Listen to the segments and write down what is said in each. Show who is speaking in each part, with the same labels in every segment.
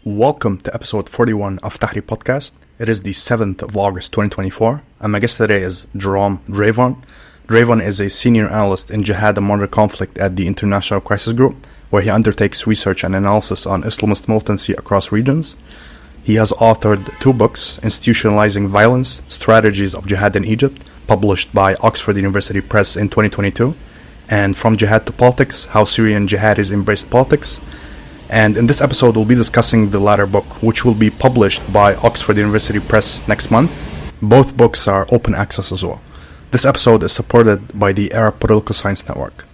Speaker 1: Welcome to episode 41 of Tahrir Podcast. It is the 7th of August 2024, and my guest today is Jerome Drevon. Drevon is a Senior Analyst in Jihad and Modern Conflict at the International Crisis Group, where he undertakes research and analysis on Islamist militancy across regions. He has authored 2 books, Institutionalizing Violence, Strategies of Jihad in Egypt, published by Oxford University Press in 2022, and From Jihad to Politics, How Syrian Jihadis Embraced Politics. And in this episode, we'll be discussing the latter book, which will be published by Oxford University Press next month. Both books are open access as well. This episode is supported by the Arab Political Science Network.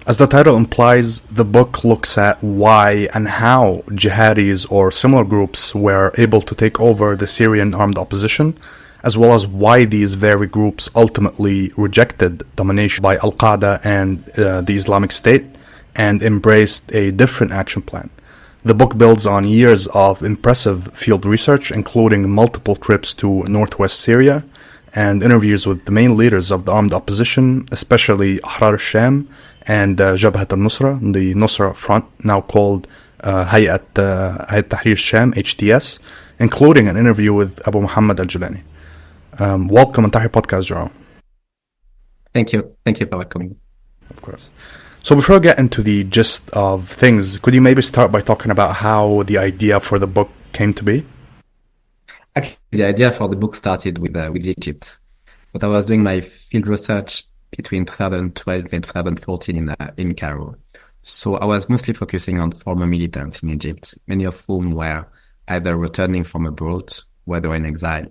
Speaker 1: As the title implies, the book looks at why and how jihadis or similar groups were able to take over the Syrian armed opposition, as well as why these very groups ultimately rejected domination by al-Qaeda and the Islamic State, and embraced a different action plan. The book builds on years of impressive field research, including multiple trips to Northwest Syria and interviews with the main leaders of the armed opposition, especially Ahrar al-Sham and Jabhat al-Nusra, the Nusra Front, now called Hayatt Tahrir Sham, HTS, including an interview with Abu Muhammad al-Jolani. Welcome on Tahrir Podcast, Jerome.
Speaker 2: Thank you. Thank you for welcoming.
Speaker 1: Of course. So before I get into the gist of things, could you maybe start by talking about how the idea for the book came to be?
Speaker 2: Actually, the idea for the book started with Egypt. But I was doing my field research between 2012 and 2014 in Cairo. So I was mostly focusing on former militants in Egypt, many of whom were either returning from abroad, whether in exile,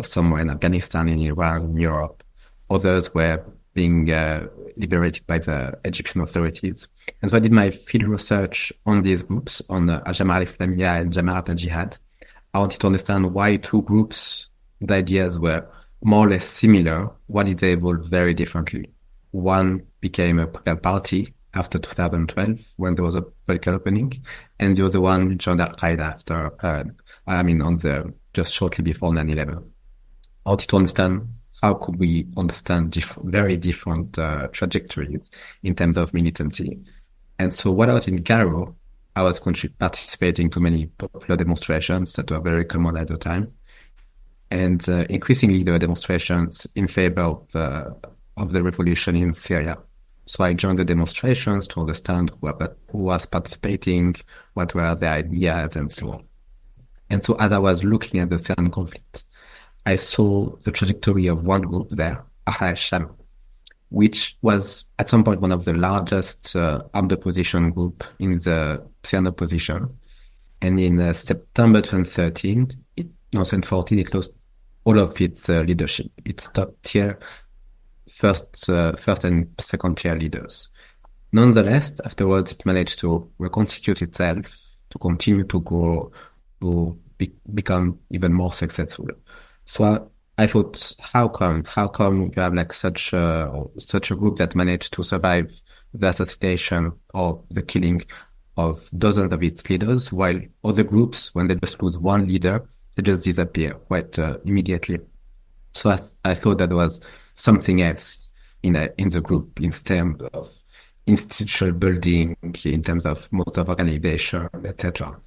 Speaker 2: somewhere in Afghanistan, in Iran, in Europe. Others were being liberated by the Egyptian authorities. And so I did my field research on these groups, on al-Jam al-Islamiyya and Jamaat al-Jihad. I wanted to understand why 2 groups, the ideas were more or less similar. Why did they evolve very differently? One became a political party after 2012, when there was a political opening, and the other one joined al-Qaeda after, just shortly before 9/11. I wanted to understand how could we understand very different trajectories in terms of militancy. And so while I was in Cairo, I was participating to many popular demonstrations that were very common at the time. And increasingly, there were demonstrations in favor of the revolution in Syria. So I joined the demonstrations to understand who was participating, what were their ideas, and so on. And so as I was looking at the Syrian conflict, I saw the trajectory of one group there, al-Sham, which was at some point one of the largest armed opposition group in the Syrian opposition. And in September 2014, it lost all of its leadership. Its top tier, first and second tier leaders. Nonetheless, afterwards, it managed to reconstitute itself, to continue to grow, to become even more successful. So I thought, how come you have like such a group that managed to survive the assassination or the killing of dozens of its leaders, while other groups, when they just lose one leader, they just disappear quite immediately. So I thought that there was something else in the group in terms of institutional building, in terms of mode of organization, etc.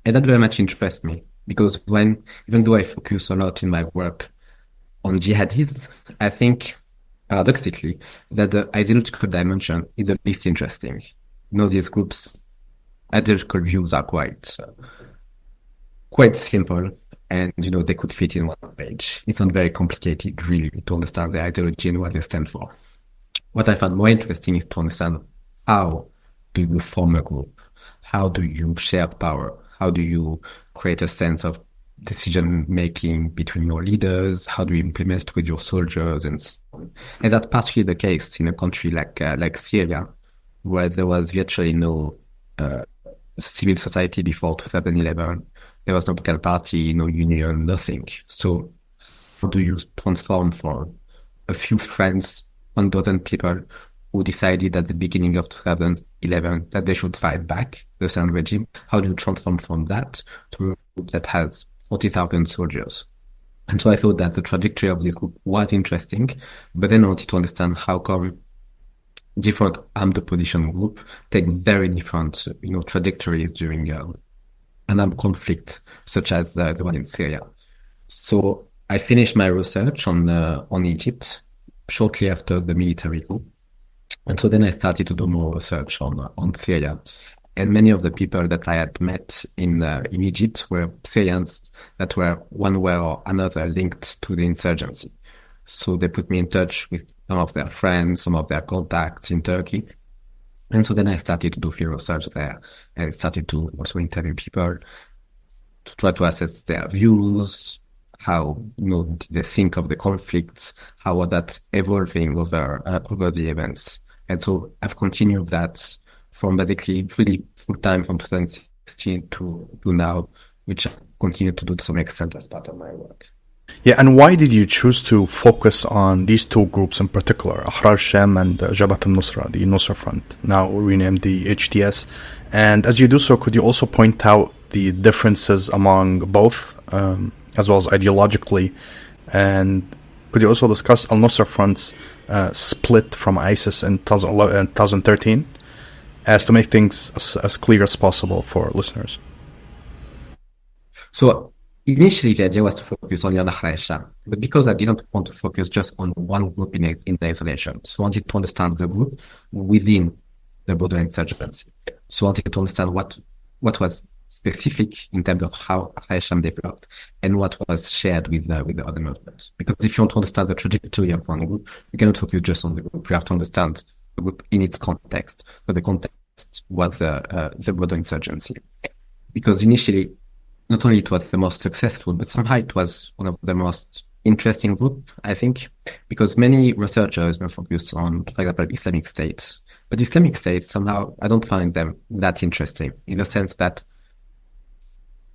Speaker 2: And that very much interests me. Because even though I focus a lot in my work on jihadis, I think, paradoxically, that the ideological dimension is the least interesting. These groups' ideological views are quite simple, and, they could fit in one page. It's not very complicated, really, to understand the ideology and what they stand for. What I found more interesting is to understand how do you form a group? How do you share power? How do you create a sense of decision-making between your leaders? How do you implement it with your soldiers? And so on. And that's particularly the case in a country like Syria, where there was virtually no civil society before 2011. There was no political party, no union, nothing. So how do you transform from a few friends, 1,000 people who decided at the beginning of 2011 that they should fight back the Syrian regime? How do you transform from that to a group that has 40,000 soldiers? And so I thought that the trajectory of this group was interesting, but then I wanted to understand how come different armed opposition groups take very different, trajectories during an armed conflict such as the one in Syria. So I finished my research on Egypt shortly after the military coup. And so then I started to do more research on Syria. And many of the people that I had met in Egypt were Syrians that were one way or another linked to the insurgency. So they put me in touch with some of their friends, some of their contacts in Turkey. And so then I started to do field research there and started to also interview people to try to assess their views, how they think of the conflicts, how are that evolving over the events. And so I've continued that from basically really full time from 2016 to now, which I continue to do to some extent as part of my work.
Speaker 1: Yeah, and why did you choose to focus on these two groups in particular, al-Sham and Jabhat al-Nusra, the Nusra Front, now renamed the HTS? And as you do so, could you also point out the differences among both, as well as ideologically? And could you also discuss al-Nusra Front's split from ISIS in 2013, as to make things as clear as possible for listeners?
Speaker 2: So initially, the idea was to focus only on al-Sham, but because I didn't want to focus just on one group in isolation, so I wanted to understand the group within the broader insurgency. So I wanted to understand what was specific in terms of how al-Sham developed and what was shared with the other movements. Because if you want to understand the trajectory of one group, you cannot focus just on the group. You have to understand the group in its context. But the context was the broader insurgency. Because initially, not only it was the most successful, but somehow it was one of the most interesting groups, I think, because many researchers were focused on, for example, Islamic State. But Islamic State, somehow, I don't find them that interesting in the sense that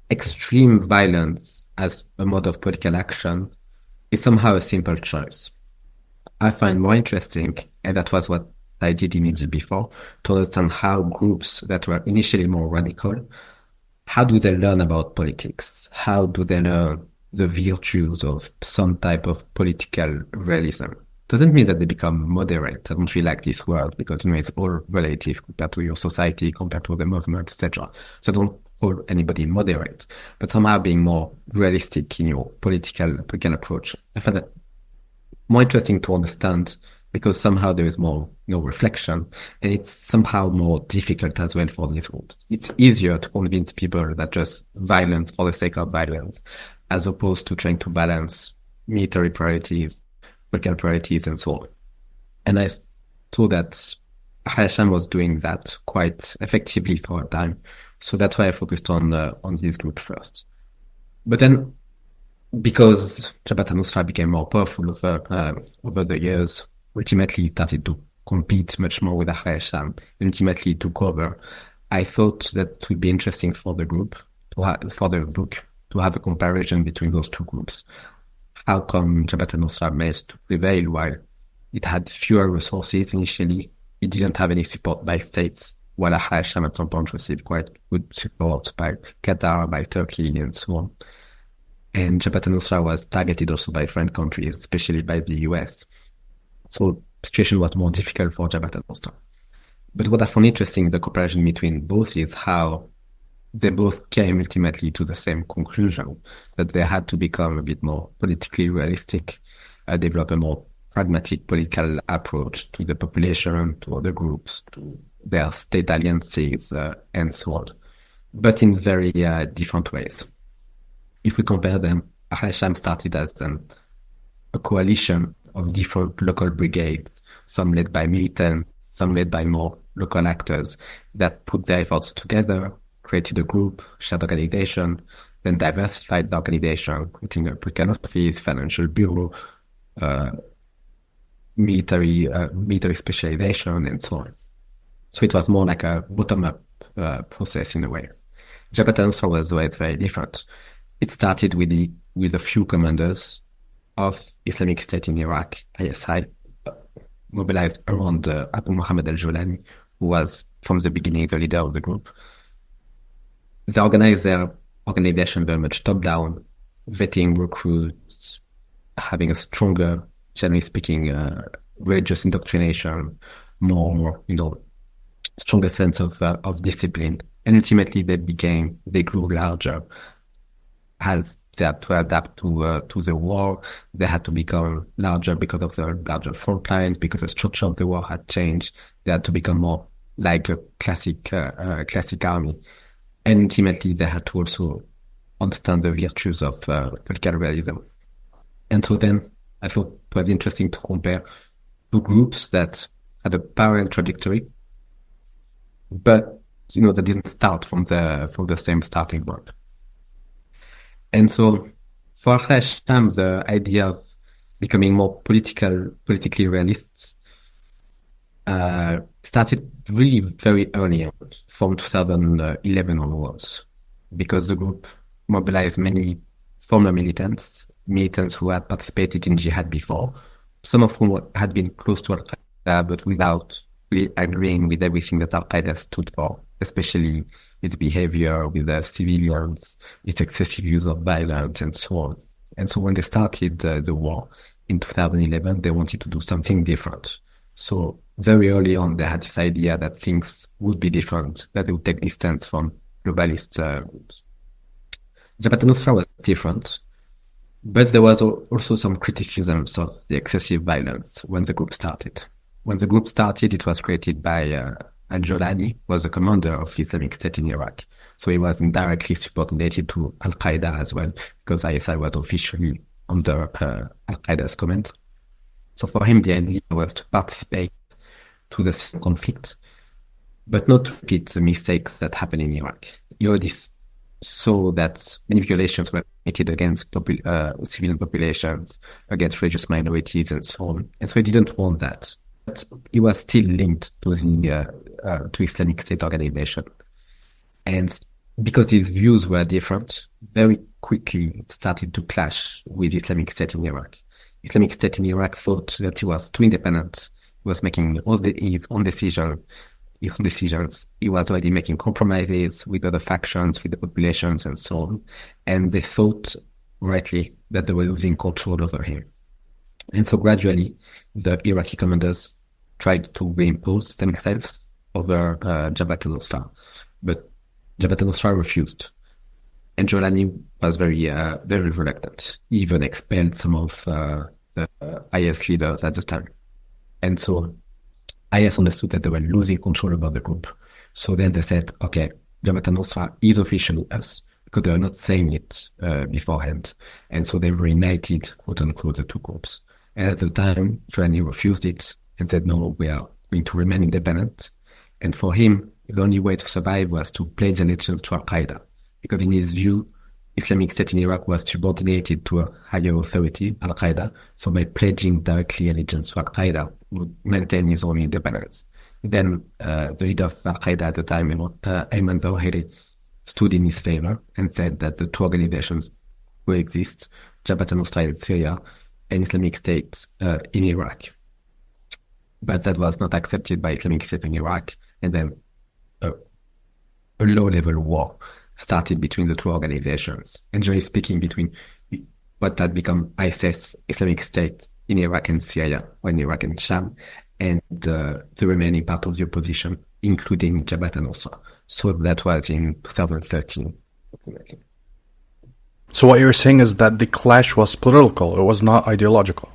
Speaker 2: extreme violence as a mode of political action is somehow a simple choice. I find more interesting, and that was what I did in Egypt before, to understand how groups that were initially more radical, how do they learn about politics? How do they learn the virtues of some type of political realism? Doesn't mean that they become moderate. I don't really like this word because it's all relative compared to your society, compared to the movement, etc. So I don't call anybody moderate, but somehow being more realistic in your political approach. I find that more interesting to understand because somehow there is more reflection, and it's somehow more difficult as well for these groups. It's easier to convince people that just violence for the sake of violence, as opposed to trying to balance military priorities, political priorities, and so on. And I saw that al-Sham was doing that quite effectively for a time, so that's why I focused on these groups first. But then, because Jabhat and Nusra became more powerful over the years, ultimately started to compete much more with al-Sham, ultimately took over. I thought that it would be interesting for the group, for the book, to have a comparison between those two groups. How come Jabhat and Nusra managed to prevail while it had fewer resources initially? It didn't have any support by states, while al-Sham at some point received quite good support by Qatar, by Turkey, and so on. And Jabhat and Nusra was targeted also by friend countries, especially by the US. So the situation was more difficult for Jabhat and Nusra. But what I found interesting, the comparison between both, is how they both came ultimately to the same conclusion, that they had to become a bit more politically realistic, develop a more pragmatic political approach to the population, to other groups, to their state alliances, and so on, but in very different ways. If we compare them, al-Sham started as a coalition of different local brigades, some led by militants, some led by more local actors, that put their efforts together, created a group, shared organization, then diversified the organization, creating a political office, financial bureau, military specialization, and so on. So it was more like a bottom-up process in a way. Jabhat al-Nusra was very different. It started with a few commanders of Islamic State in Iraq, ISI, mobilized around Abu Muhammad al-Jolani, who was from the beginning the leader of the group. They organized their organization very much top-down, vetting recruits, having a stronger, generally speaking, religious indoctrination, more, stronger sense of discipline, And ultimately they grew larger as they had to adapt to the war. They had to become larger because of the larger front lines, because the structure of the war had changed. They had to become more like a classic army. And ultimately, they had to also understand the virtues of political realism. And so then I thought it was interesting to compare two groups that had a parallel trajectory, but that didn't start from the same starting point. And so for al-Sham, the idea of becoming more politically realist started really very early on, from 2011 onwards, because the group mobilized many former militants who had participated in jihad before, some of whom had been close to al-Qaeda, but without really agreeing with everything that al-Qaeda stood for, especially its behavior with the civilians, its excessive use of violence, and so on. And so when they started the war in 2011, they wanted to do something different. So very early on, they had this idea that things would be different, that they would take distance from globalist groups. Jabhat al-Nusra was different, but there was also some criticisms of the excessive violence when the group started. When the group started, it was created by al-Jolani, was the commander of Islamic State in Iraq. So he was indirectly subordinated to al-Qaeda as well, because ISI was officially under al-Qaeda's command. So for him, the idea was to participate to the conflict, but not to repeat the mistakes that happened in Iraq. He already saw that many violations were committed against civilian populations, against religious minorities, and so on. And so he didn't want that. But he was still linked to the to Islamic State organization. And because his views were different, very quickly it started to clash with Islamic State in Iraq. Islamic State in Iraq thought that he was too independent. He was making all his own decisions. He was already making compromises with other factions, with the populations, and so on. And they thought rightly that they were losing control over him. And so gradually, the Iraqi commanders tried to reimpose themselves over Jabhat al-Nusra, but Jabhat al-Nusra refused. And Jolani was very reluctant. He even expelled some of the IS leaders at the time. And so IS understood that they were losing control over the group. So then they said, okay, Jabhat al-Nusra is officially us, because they were not saying it beforehand. And so they reunited, quote unquote, the two groups. And at the time, Jolani refused it and said, no, we are going to remain independent. And for him, the only way to survive was to pledge allegiance to al-Qaeda, because in his view, Islamic State in Iraq was subordinated to a higher authority, al-Qaeda. So by pledging directly allegiance to al-Qaeda, would maintain his own independence. Then the leader of al-Qaeda at the time, Ayman Zawahiri, stood in his favor and said that the two organizations coexist, Jabhat al-Nusra in Syria and Islamic State in Iraq. But that was not accepted by Islamic State in Iraq, and then a low-level war started between the two organizations, and generally speaking between what had become ISIS, Islamic State in Iraq and Syria, or in Iraq and Sham, and the remaining part of the opposition, including Jabhat al-Nusra. So that was in 2013.
Speaker 1: So what you're saying is that the clash was political, it was not ideological.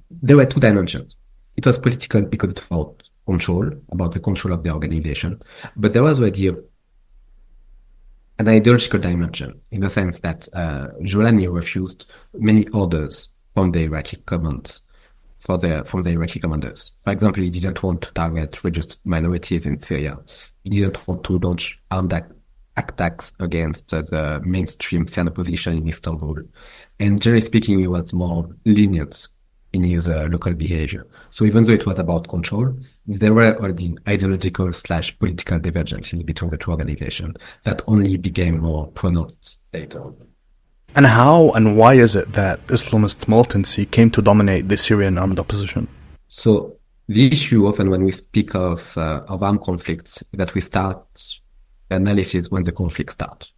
Speaker 2: There were two dimensions. It was political because it was about the control of the organization, but there was already an ideological dimension, in the sense that Jolani refused many orders from the Iraqi command, from the Iraqi commanders. For example, he didn't want to target religious minorities in Syria. He didn't want to launch armed attacks against the mainstream Syrian opposition in Istanbul. And generally speaking, he was more lenient in his local behavior. So even though it was about control, there were already ideological/political divergences between the two organizations that only became more pronounced later.
Speaker 1: And how and why is it that Islamist militancy came to dominate the Syrian armed opposition?
Speaker 2: So the issue often when we speak of armed conflicts is that we start the analysis when the conflict starts.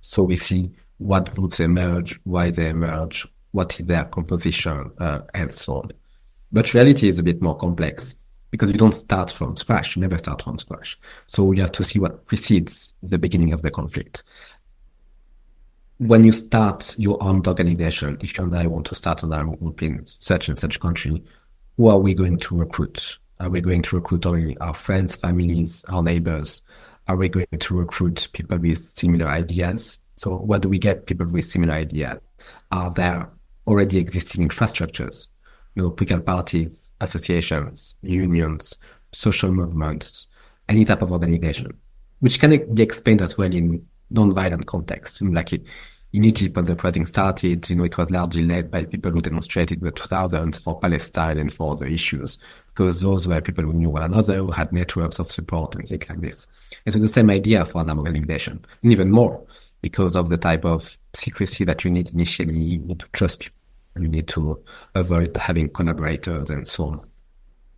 Speaker 2: So we see what groups emerge, why they emerge, what is their composition, and so on. But reality is a bit more complex. because you don't start from scratch. You never start from scratch. So you have to see what precedes the beginning of the conflict. When you start your armed organization, if you and I want to start an armed group in such and such country, who are we going to recruit? Are we going to recruit only our friends, families, our neighbors? Are we going to recruit people with similar ideas? So where do we get people with similar ideas? Are there already existing infrastructures? Political parties, associations, unions, social movements, any type of organization, which can be explained as well in non-violent context. Like in Egypt, when the uprising started, it was largely led by people who demonstrated in the 2000s for Palestine and for other issues, because those were people who knew one another, who had networks of support and things like this. And so the same idea for an armed organization, and even more, because of the type of secrecy that you need initially. You need to trust people. You need to avoid having collaborators and so on.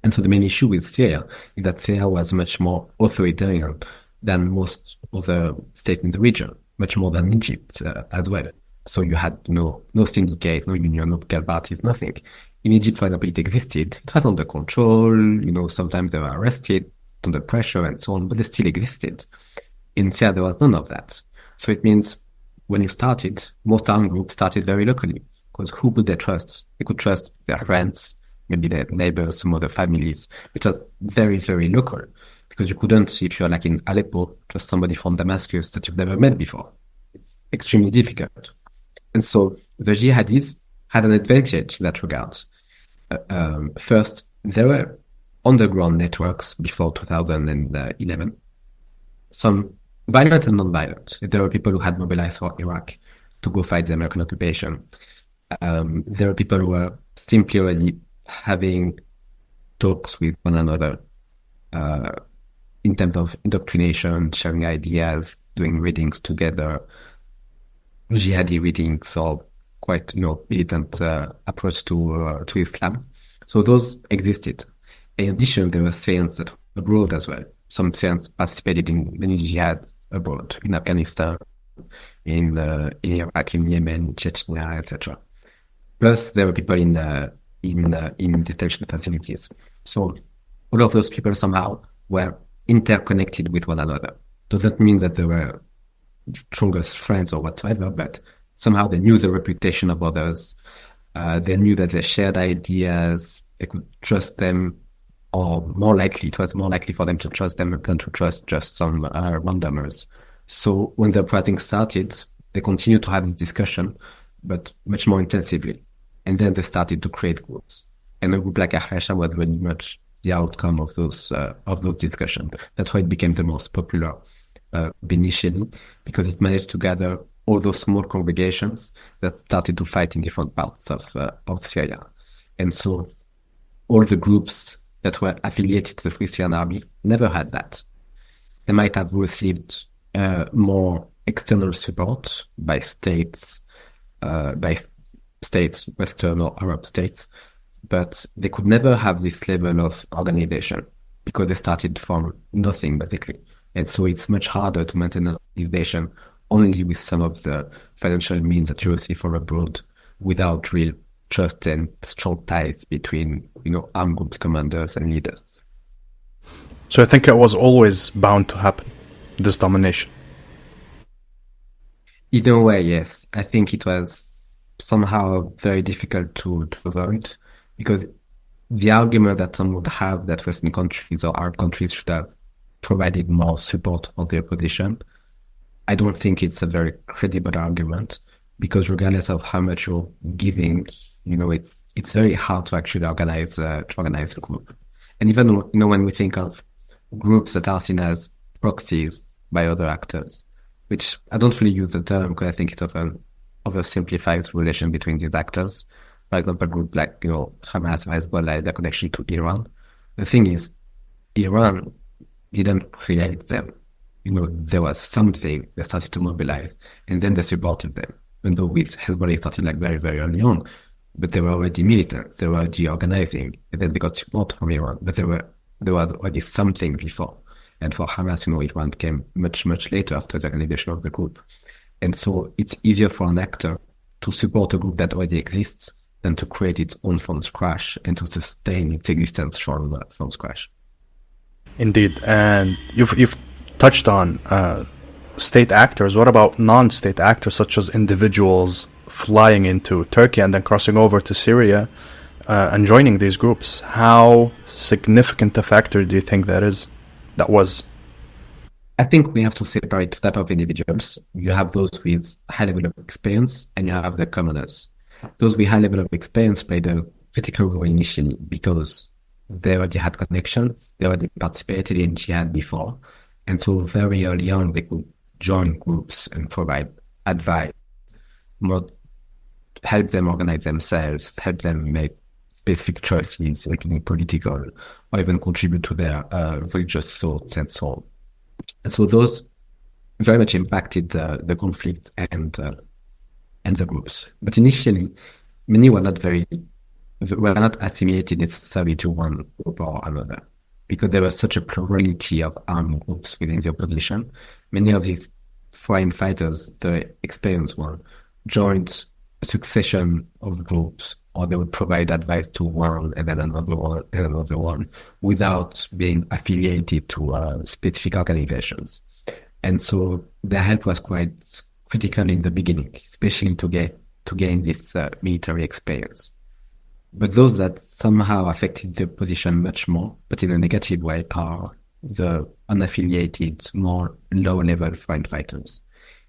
Speaker 2: And so the main issue with Syria is that Syria was much more authoritarian than most other states in the region, much more than Egypt as well. So you had no syndicates, no union, no political parties, nothing. In Egypt, for example, it existed. It was under control. Sometimes they were arrested, under pressure and so on, but they still existed. In Syria, there was none of that. So it means when you started, most armed groups started very locally, because who could they trust? They could trust their friends, maybe their neighbors, some other families. It was very, very local, because you couldn't, if you're like in Aleppo, trust somebody from Damascus that you've never met before. It's extremely difficult. And so the jihadis had an advantage in that regard. First, there were underground networks before 2011, some violent and non-violent. There were people who had mobilized for Iraq to go fight the American occupation. There were people who were simply already having talks with one another in terms of indoctrination, sharing ideas, doing readings together, jihadi readings, or quite militant approach to Islam. So those existed. In addition, there were Syrians that were abroad as well. Some Syrians participated in many jihad abroad, in Afghanistan, in Iraq, in Yemen, Chechnya, etc. Plus, there were people in detention facilities. So all of those people somehow were interconnected with one another. Doesn't mean that they were strongest friends or whatsoever, but somehow they knew the reputation of others. They knew that they shared ideas. They could trust them, or it was more likely for them to trust them than to trust just some randomers. So when the uprising started, they continued to have this discussion, but much more intensively. And then they started to create groups. And a group like al-Sham was very much the outcome of those discussions. That's why it became the most popular initially, because it managed to gather all those small congregations that started to fight in different parts of Syria. And so all the groups that were affiliated to the Free Syrian Army never had that. They might have received more external support by states, Western or Arab states, but they could never have this level of organization because they started from nothing, basically. And so it's much harder to maintain an organization only with some of the financial means that you receive from abroad, without real trust and strong ties between, armed groups, commanders and leaders.
Speaker 1: So I think it was always bound to happen, this domination.
Speaker 2: In a way, yes. I think it was somehow very difficult to avoid, because the argument that some would have that Western countries or Arab countries should have provided more support for the opposition, I don't think it's a very credible argument, because regardless of how much you're giving, it's very hard to actually organize a group. And even when we think of groups that are seen as proxies by other actors, which I don't really use the term because I think it often oversimplifies the relation between these actors. For example, a group like Hamas or Hezbollah, their connection to Iran. The thing is, Iran didn't create them. There was something they started to mobilize, and then they supported them. Even though with Hezbollah started very, very early on, but they were already militant, they were already organizing, and then they got support from Iran. But there was already something before. And for Hamas, Iran came much, much later after the organization of the group. And so it's easier for an actor to support a group that already exists than to create its own from scratch and to sustain its existence from scratch.
Speaker 1: Indeed. And you've touched on state actors. What about non-state actors, such as individuals flying into Turkey and then crossing over to Syria and joining these groups? How significant a factor do you think that was?
Speaker 2: I think we have to separate two types of individuals. You have those with high level of experience and you have the commoners. Those with high level of experience played a critical role initially because they already had connections, they already participated in jihad before, and so very early on they could join groups and provide advice, help them organize themselves, help them make specific choices, including political, or even contribute to their religious thoughts and so on. And so those very much impacted the conflict and the groups. But initially, many were not assimilated necessarily to one group or another, because there was such a plurality of armed groups within the opposition. Many of these foreign fighters, the experienced one, joined a succession of groups, or they would provide advice to one and then another one and another one without being affiliated to specific organizations. And so their help was quite critical in the beginning, especially to gain this military experience. But those that somehow affected the position much more, but in a negative way, are the unaffiliated, more low-level foreign fighters.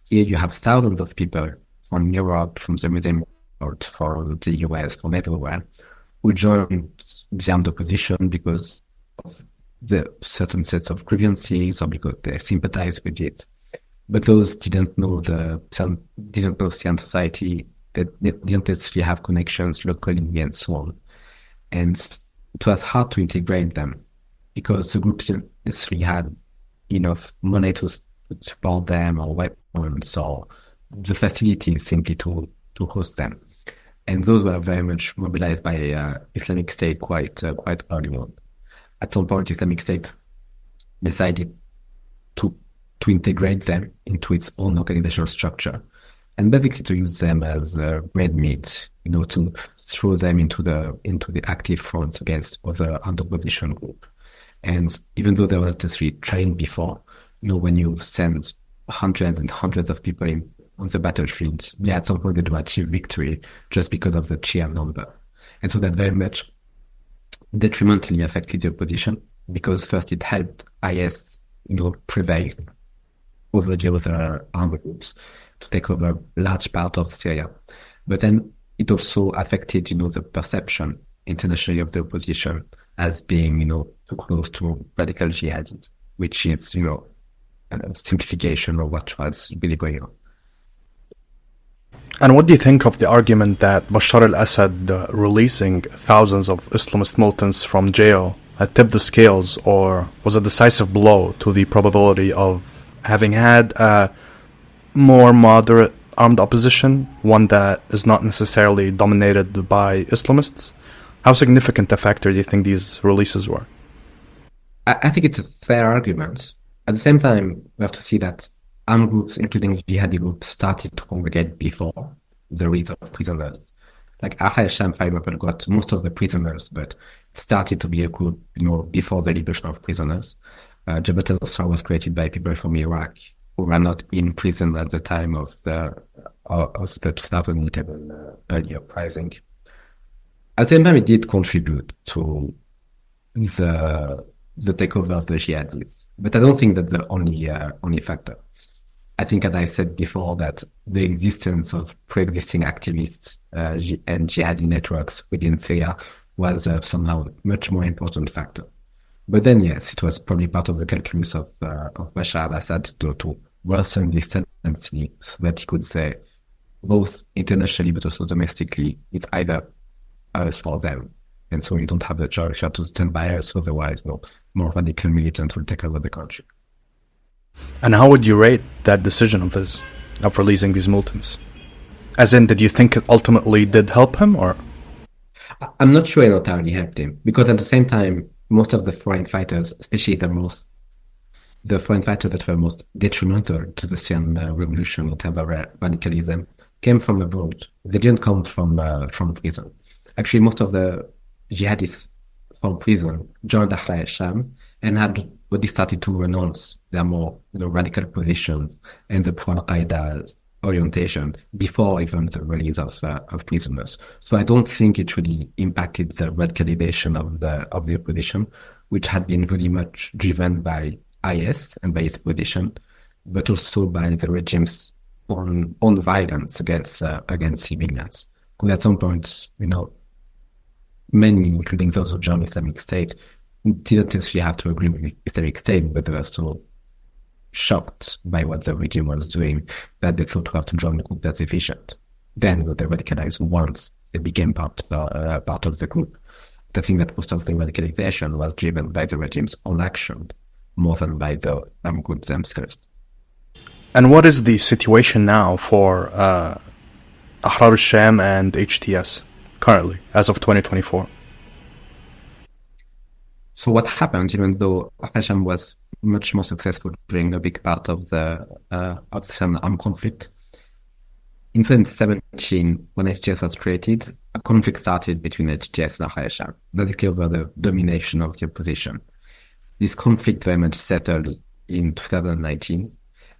Speaker 2: Here you have thousands of people from Europe, from the Muslim world, from the US, from everywhere, who joined the armed opposition because of the certain sets of grievances or because they sympathize with it. But those didn't know Syrian society, they didn't necessarily have connections locally and so on. And it was hard to integrate them because the group didn't necessarily have enough money to support them or weapons or the facilities simply to host them. And those were very much mobilized by Islamic State quite early on. At some point, Islamic State decided to integrate them into its own organizational structure and basically to use them as red meat, to throw them into the active front against other opposition group. And even though they were not necessarily trained before, when you send hundreds and hundreds of people on the battlefield, at some point they do achieve victory just because of the sheer number. And so that very much detrimentally affected the opposition because first it helped IS, prevail over the other armed groups to take over a large part of Syria. But then it also affected, the perception internationally of the opposition as being, too close to radical jihadis, which is, a simplification of what was really going on.
Speaker 1: And what do you think of the argument that Bashar al-Assad releasing thousands of Islamist militants from jail had tipped the scales or was a decisive blow to the probability of having had a more moderate armed opposition, one that is not necessarily dominated by Islamists? How significant a factor do you think these releases were?
Speaker 2: I think it's a fair argument. At the same time, we have to see that armed groups, including jihadi groups, started to congregate before the release of prisoners. Like al-Sham, for example, got most of the prisoners, but it started to be a group, before the liberation of prisoners. Jabhat al-Nusra was created by people from Iraq who were not in prison at the time of the 2011 early uprising. At the same time, it did contribute to the takeover of the jihadis, but I don't think that's the only factor. I think, as I said before, that the existence of pre-existing activists and jihadi networks within Syria was somehow a much more important factor. But then, yes, it was probably part of the calculus of Bashar al-Assad to worsen this tendency so that he could say, both internationally but also domestically, it's either us or them. And so you don't have the choice, you have to stand by us, otherwise more radical militants will take over the country.
Speaker 1: And how would you rate that decision of releasing these militants? As in, did you think it ultimately did help him, or?
Speaker 2: I'm not sure it entirely helped him, because at the same time, most of the foreign fighters, especially the foreign fighters that were most detrimental to the Syrian revolution in terms of radicalism, came from abroad. They didn't come from prison. Actually, most of the jihadists from prison joined al-Sham and had already started to renounce their more radical positions and the pro-Al-Qaeda orientation before even the release of prisoners. So I don't think it really impacted the radicalization of the opposition, which had been very much driven by IS and by its position, but also by the regime's own violence against civilians. Because at some point, many, including those who joined Islamic State, didn't necessarily have to agree with Islamic State, but they were still shocked by what the regime was doing, that they thought to have to join a group that's efficient. Then they radicalized once they became part of the group. I think that most of the radicalization was driven by the regime's own action more than by the groups themselves.
Speaker 1: And what is the situation now for Ahrar al-Sham and HTS currently, as of 2024?
Speaker 2: So what happened, even though al-Sham was much more successful during a big part of the Syrian armed conflict, in 2017, when HTS was created, a conflict started between HTS and al-Sham, basically over the domination of the opposition. This conflict very much settled in 2019.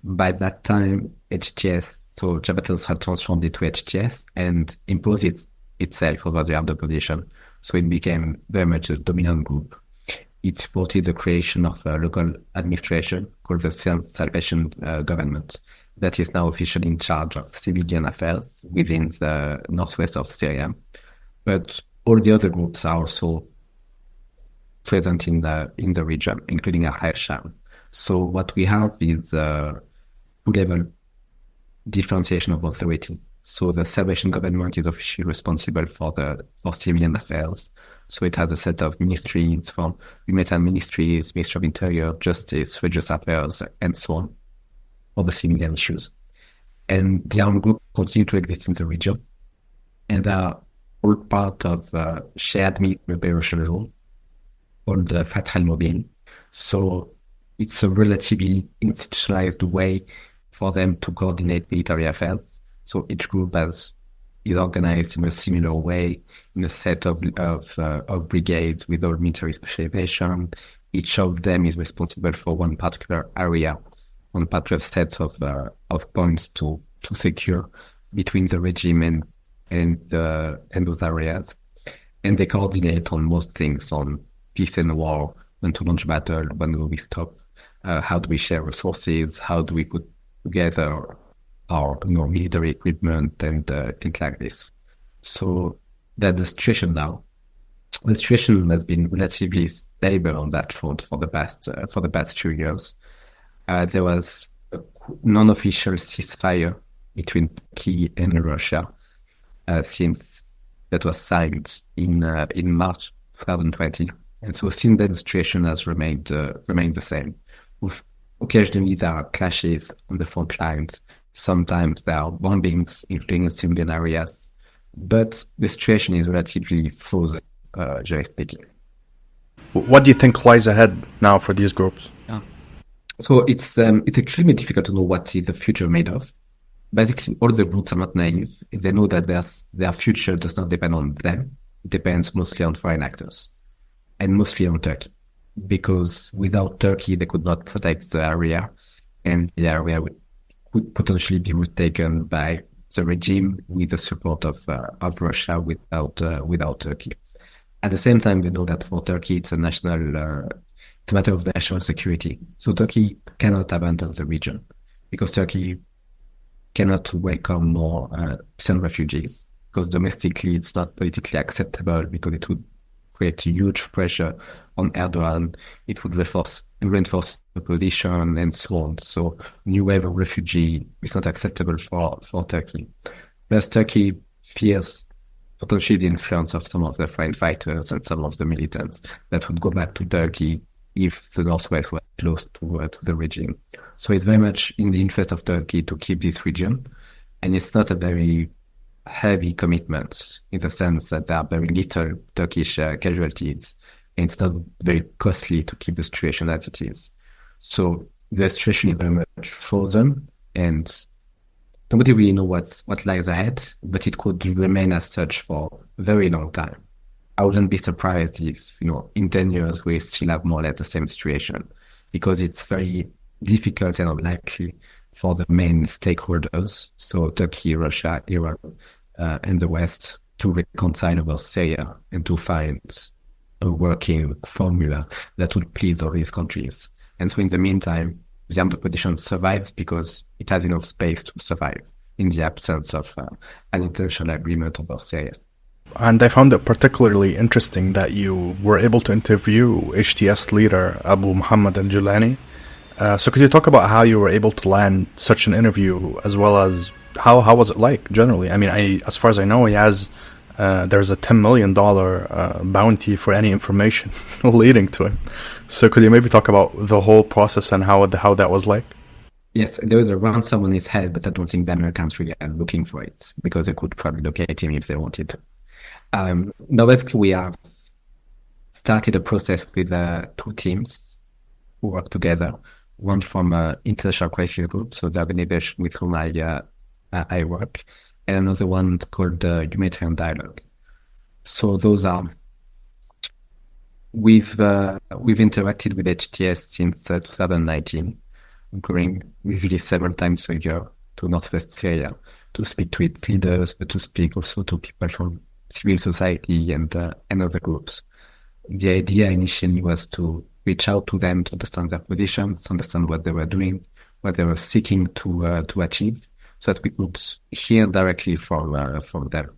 Speaker 2: By that time, HTS, so Jabhat had transformed into HTS and imposed itself over the armed opposition. So it became very much a dominant group. It supported the creation of a local administration called the Syrian Salvation Government that is now officially in charge of civilian affairs within the northwest of Syria. But all the other groups are also present in the region, including al-Sham. So what we have is two-level differentiation of authority. So the Salvation Government is officially responsible for civilian affairs. So it has a set of ministries from humanitarian ministries, Ministry of Interior, Justice, Religious Affairs, and so on, for the civilian issues. And the armed group continue to exist in the region, and they are all part of shared military operation zone, called the Fatah al-Mubin. So it's a relatively institutionalized way for them to coordinate military affairs. So each group is organized in a similar way, in a set of brigades with all military specialization. Each of them is responsible for one particular area, one particular set of points to secure between the regime and those areas. And they coordinate on most things, on peace and war, when to launch battle, when do we stop, how do we share resources, how do we put together our military equipment and things like this. So that's the situation now. The situation has been relatively stable on that front for the past few years. There was a non-official ceasefire between Turkey and Russia since that was signed in March 2020, and so since then the situation has remained the same. Occasionally there are clashes on the front lines. Sometimes there are bombings, including civilian areas, but the situation is relatively frozen, generally speaking.
Speaker 1: What do you think lies ahead now for these groups?
Speaker 2: So it's extremely difficult to know what is the future made of. Basically, all the groups are not naive. They know that their future does not depend on them. It depends mostly on foreign actors, and mostly on Turkey, because without Turkey, they could not protect the area, and the area would potentially be retaken by the regime with the support of Russia without Turkey. At the same time, they know that for Turkey, it's a matter of national security. So Turkey cannot abandon the region because Turkey cannot welcome more Syrian refugees, because domestically it's not politically acceptable, because it would create huge pressure on Erdogan. It would reinforce the position and so on. So new wave of refugee is not acceptable for Turkey. Plus Turkey fears potentially the influence of some of the foreign fighters and some of the militants that would go back to Turkey if the Northwest was close to the regime. So it's very much in the interest of Turkey to keep this region, and it's not a very heavy commitment in the sense that there are very little Turkish casualties, and it's not very costly to keep the situation as it is. So the situation is very much frozen, and nobody really knows what lies ahead, but it could remain as such for a very long time. I wouldn't be surprised if, in 10 years we still have more or less the same situation. because it's very difficult and unlikely for the main stakeholders, so Turkey, Russia, Iran, and the West, to reconcile about Syria and to find a working formula that would please all these countries. And so in the meantime, the armed opposition survives because it has enough space to survive in the absence of an international agreement over Syria.
Speaker 1: And I found it particularly interesting that you were able to interview HTS leader Abu Muhammad al-Jolani. So could you talk about how you were able to land such an interview, as well as how was it like generally? I mean, as far as I know, he has there's a $10 million bounty for any information leading to him. So could you maybe talk about the whole process and how that was like?
Speaker 2: Yes, there was a ransom on his head, but I don't think the Americans really are looking for it, because they could probably locate him if they wanted to. Now, basically, we have started a process with two teams who work together. One from International Crisis Group, so the organization with whom I work, and another one called Humanitarian Dialogue. So those are, we've interacted with HTS since 2019, going usually several times a year to Northwest Syria to speak to its leaders, but to speak also to people from civil society and other groups. The idea initially was to reach out to them to understand their positions, understand what they were doing, what they were seeking to achieve, so that we could hear directly from them.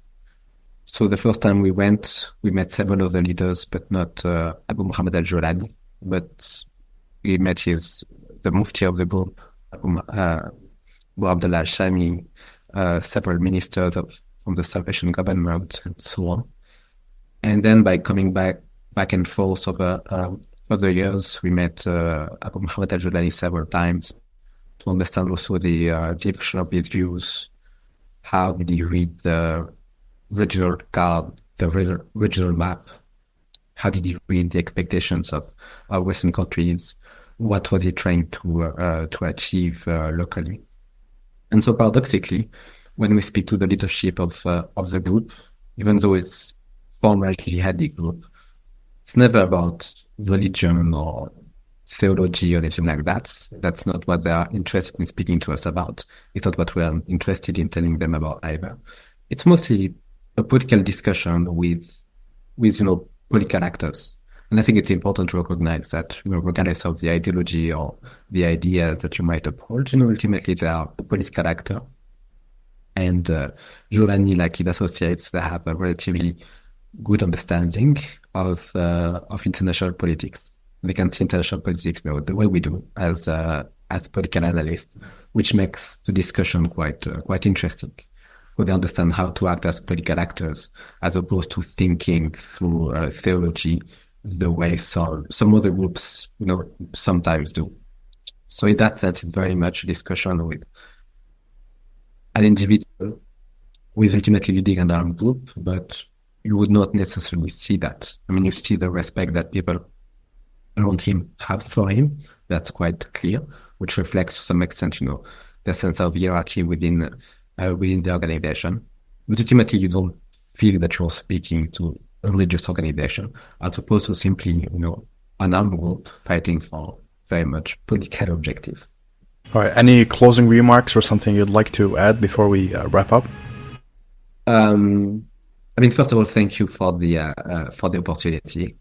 Speaker 2: So the first time we went, we met several of the leaders, but not Abu Muhammad al-Jolani, but we met the mufti of the group, Abu Abdullah al-Shami, several ministers from the Salvation Government, and so on. And then by coming back and forth over the years, we met Abu Muhammad al-Jolani several times to understand also the evolution of his views. How did he read the regional card, the regional map? How did he read the expectations of Western countries? What was he trying to achieve locally? And so paradoxically, when we speak to the leadership of the group, even though it's former jihadi group, it's never about religion or theology or anything like that. That's not what they are interested in speaking to us about. It's not what we are interested in telling them about either. It's mostly a political discussion with political actors. And I think it's important to recognize that, regardless of the ideology or the ideas that you might uphold, ultimately they are a political actor. And Jolani, like his associates, they have a relatively good understanding of international politics. They can see international politics the way we do as political analysts, which makes the discussion quite interesting. So they understand how to act as political actors, as opposed to thinking through theology the way some other groups, sometimes do. So in that sense, it's very much a discussion with an individual who is ultimately leading an armed group, but you would not necessarily see that. I mean, you see the respect that people around him have for him. That's quite clear, which reflects to some extent, the sense of hierarchy within the organization. But ultimately, you don't feel that you're speaking to a religious organization, as opposed to simply, an armed group fighting for very much political objectives.
Speaker 1: All right. Any closing remarks or something you'd like to add before we wrap up?
Speaker 2: First of all, thank you for the opportunity.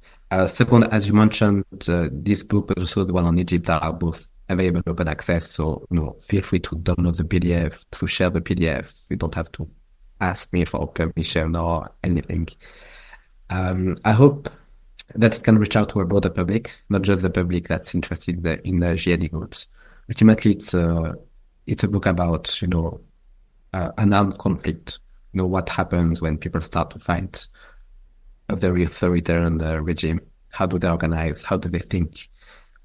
Speaker 2: Second, as you mentioned, this book, but also the one on Egypt, are both available open access. So, feel free to download the PDF, to share the PDF. You don't have to ask me for permission or anything. I hope that it can reach out to a broader public, not just the public that's interested in the jihadi groups. Ultimately, it's a book about, an armed conflict. What happens when people start to fight a very authoritarian regime? How do they organize? How do they think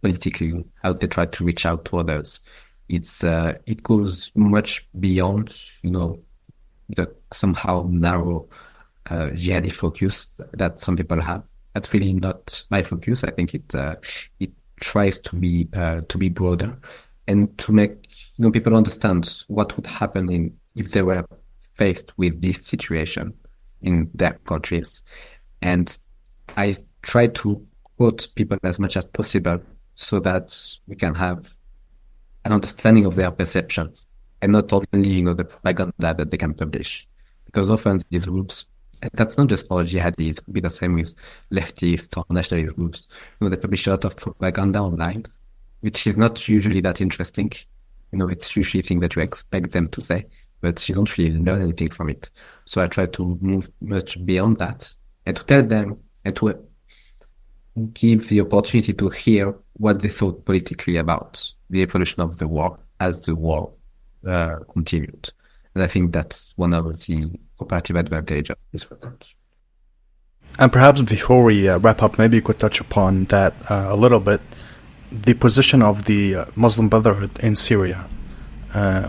Speaker 2: politically? How do they try to reach out to others? It goes much beyond, the somehow narrow jihadi focus that some people have. That's really not my focus. I think it tries to be broader and to make people understand what would happen if they were faced with this situation in their countries. And I try to quote people as much as possible so that we can have an understanding of their perceptions and not only, the propaganda that they can publish. Because often these groups, and that's not just for jihadis, it would be the same with leftist or nationalist groups, they publish a lot of propaganda online, which is not usually that interesting. It's usually things that you expect them to say, but you don't really learn anything from it. So I try to move much beyond that and to tell them and to give the opportunity to hear what they thought politically about the evolution of the war as the war continued. And I think that's one of the comparative advantages of this research.
Speaker 1: And perhaps before we wrap up, maybe you could touch upon that a little bit, the position of the Muslim Brotherhood in Syria,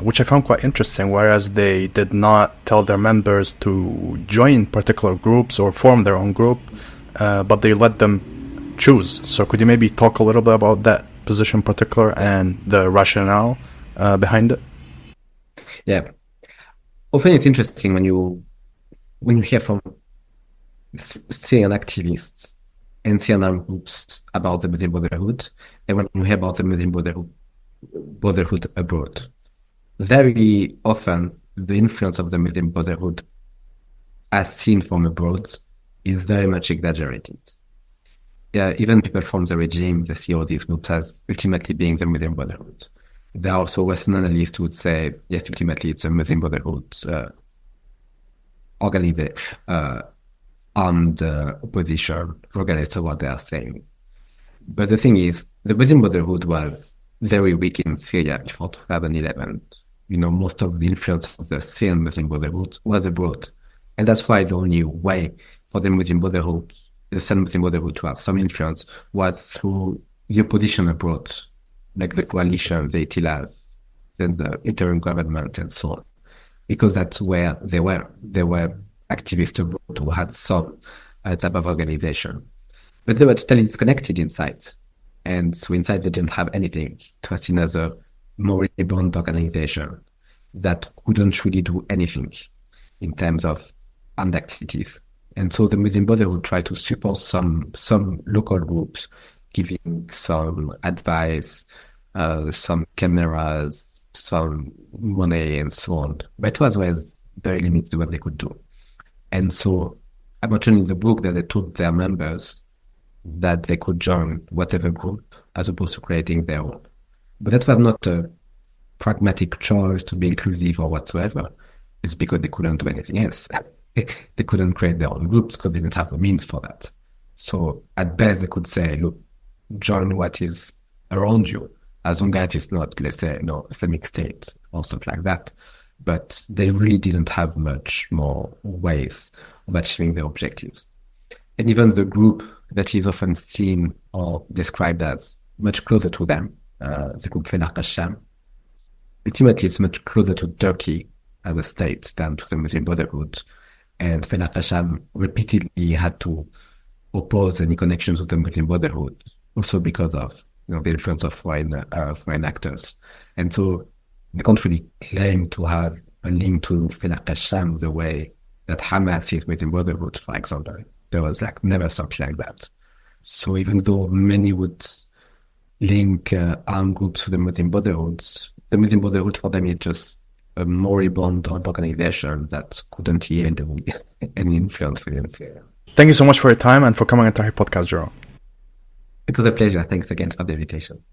Speaker 1: which I found quite interesting, whereas they did not tell their members to join particular groups or form their own group, but they let them choose. So could you maybe talk a little bit about that position in particular and the rationale behind it?
Speaker 2: Yeah. Often it's interesting when you hear from Syrian activists and Syrian groups about the Muslim Brotherhood, and when you hear about the Muslim Brotherhood abroad. Very often, the influence of the Muslim Brotherhood, as seen from abroad, is very much exaggerated. Yeah, even people from the regime, they see all these groups as ultimately being the Muslim Brotherhood. There are also Western analysts who would say, yes, ultimately it's a Muslim Brotherhood armed opposition, regardless of what they are saying. But the thing is, the Muslim Brotherhood was very weak in Syria before 2011. Most of the influence of the Syrian Muslim Brotherhood was abroad. And that's why the only way for the Muslim Brotherhood, the Syrian Muslim Brotherhood, to have some influence was through the opposition abroad, like the coalition, the Itilaf, then the interim government and so on. Because that's where they were. They were activists abroad who had some type of organization. But they were totally disconnected inside. And so inside they didn't have anything. It was seen as a moribund organization that couldn't really do anything in terms of armed activities. And so the Muslim Brotherhood tried to support some local groups, giving some advice, some cameras, some money, and so on. But it was very limited to what they could do. And so I mentioned in the book that they told their members that they could join whatever group as opposed to creating their own. But that was not a pragmatic choice to be inclusive or whatsoever. It's because they couldn't do anything else. They couldn't create their own groups because they didn't have the means for that. So at best they could say, look, join what is around you, as long as it's not, let's say, Islamic State or something like that. But they really didn't have much more ways of achieving their objectives. And even the group that is often seen or described as much closer to them, the group al-Sham, ultimately it's much closer to Turkey as a state than to the Muslim Brotherhood. And al-Sham repeatedly had to oppose any connections with the Muslim Brotherhood, also because of the influence of foreign actors. And so they can't really claim to have a link to al-Sham the way that Hamas is Muslim Brotherhood, for example. There was never something like that. So even though many would link armed groups to the Muslim Brotherhood for them is just a moribund organization that couldn't yield any influence within Syria.
Speaker 1: Thank you so much for your time and for coming on Tahrir Podcast, Jerome.
Speaker 2: It was a pleasure. Thanks again for the invitation.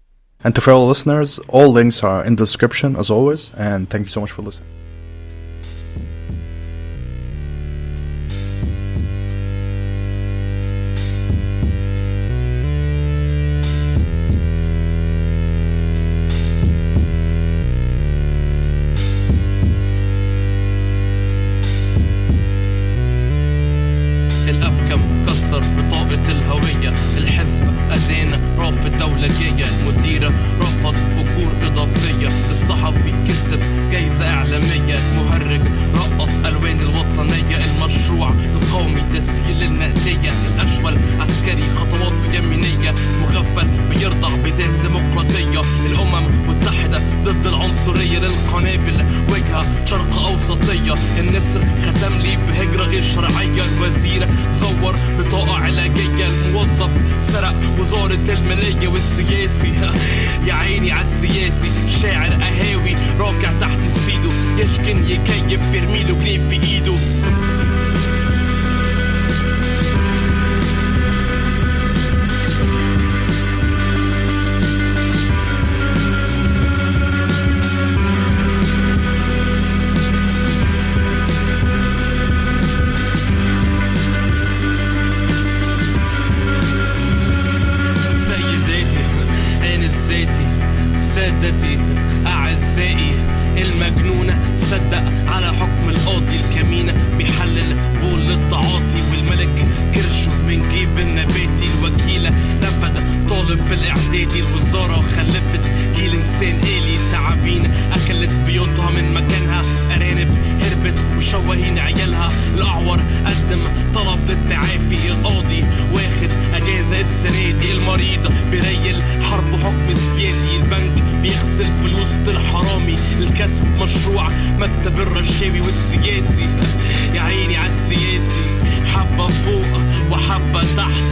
Speaker 1: And to fellow listeners, all links are in the description as always, and thank you so much for listening.
Speaker 3: النسر ختم لي بهجرة غير شرعية. الوزير زور بطاقة علاجية. موظف سرق وزارة المالية والسياسي. يا عيني عالسياسي شاعر قهاوي راكع تحت السيدو يشكن يكيف يرميله جنيه في ايده. سادتي أعزائي المجنونة صدق على حكم القاضي الكمينة بيحلل بول للتعاطي والملك كرشه من جيب النباتي. الوكيلة رفض طالب في الإعدادي. الوزارة خلفت جيل إنسان آلي. تعابين أكلت بيوتها من مكانها. أرانب هربت وشوهين عيالها. الأعور قدم طلب للتعافي. القاضي واخد أجازة السنة دي. المريض بريل حرب حكم سياسي. البنك بيغسل فلوس الحرامي. الكسب مشروع مكتب الرشاوي والسياسي. يا عيني عالسياسي حبة فوق وحبة تحت